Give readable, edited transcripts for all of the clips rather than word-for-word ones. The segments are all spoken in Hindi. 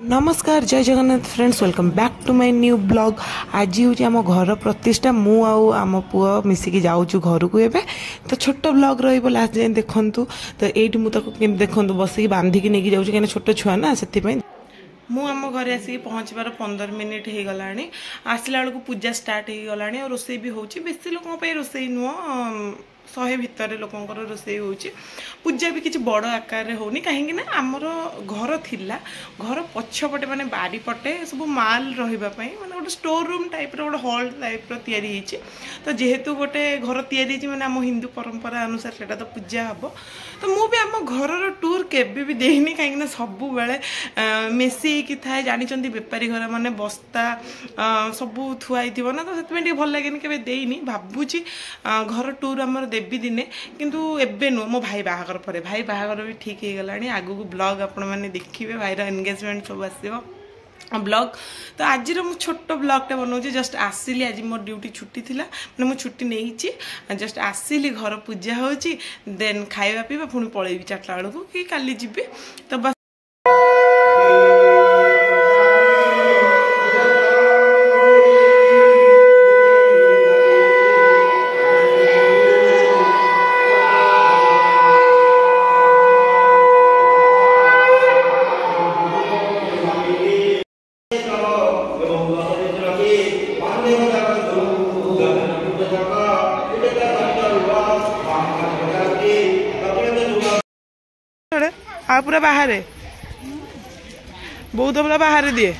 नमस्कार जय Jagannath friends welcome back to my new blog. आज हूँ आम घर प्रतिष्ठा मु आम पुआ मिसिकी जाऊँ घर को एबे तो छोट ब्लॉग रो लास्ट जाए देखूँ तो ये मुझे देखूँ बसिक बांधिकी नहीं जाऊँ कहीं छोट छुआ ना से मु आम घर आसिक पहुँचबार 15 मिनिट हो गला आसला बेलू पूजा स्टार्ट हो गला और रोसे भी हो बेसी लोक रोसे नुह 100 भितर लोकंर रोसे हो पूजा भी किसी बड़ आकार होनी कहीं ना आमर घर थिला घर पछपटे माने बारी पटे सब माल रही माने गोटे स्टोर रूम टाइप गोटे हॉल टाइप तैयारी तो जेहेतु गोटे घर तैयारी माने आम हिंदू परंपरा अनुसार से तो पूजा हम तो मुझे आम घर टूर केबे भी देनी कहीं सब बेले मेसी थाए जानते बेपारी घर माने बस्ता सब थुआई ना तो से भल लगे केबे देनी भावुची घर टूर आमर देवी दिने किंतु एबे नु मो भाई बाहागर पर भाई बाहागर भी ठीक हो गलानी आगु को ब्लॉग आपण माने देखिबे भाईर एंगेजमेंट सब आसीबो ब्लॉग तो आज मु छोट ब्लॉगटा बनाऊँ जस्ट आसिली आज मोर ड्यूटी छुट्टी थिला मैंने मु छुट्टी नहीं जस्ट आसिली घर पूजा होची देन खाଇବା पीवा पुणी पळेबी 4टा बेलू को कि काली जिबे तो बस पूरा बाहर बहुत पूरा बाहर दिए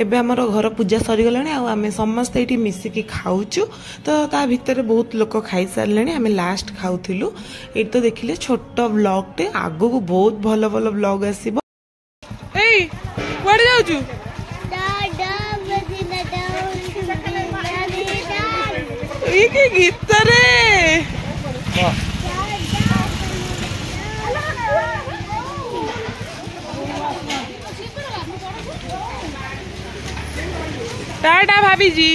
एबे हमर घर पूजा सरी गलानी आमे समस्त एठी मिसिकी खाउछु तो ता भीतर बहुत लोक खाई सारलेनी आमे लास्ट खाउथिलु एठी तो देखिले छोट ब्लॉग टे आगो को बहुत भलो भलो ब्लॉग आसीबो एई कोड जाउछु ई के गीत रे टाटा भाभी जी।